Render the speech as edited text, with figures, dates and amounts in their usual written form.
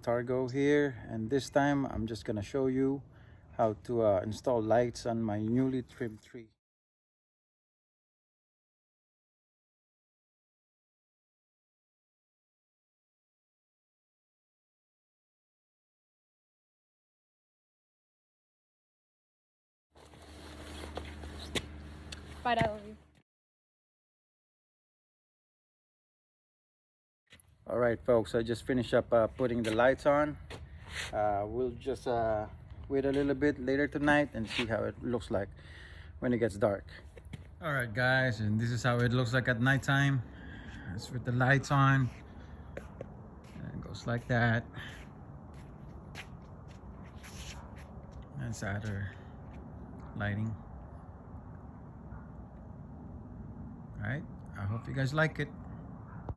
Targo here, and this time I'm just gonna show you how to install lights on my newly trimmed tree. Spiral. All right, folks, I just finished up putting the lights on. We'll just wait a little bit later tonight and see how it looks like when it gets dark. All right, guys, and this is how it looks like at nighttime. It's with the lights on. And it goes like that. That's other lighting. All right, I hope you guys like it.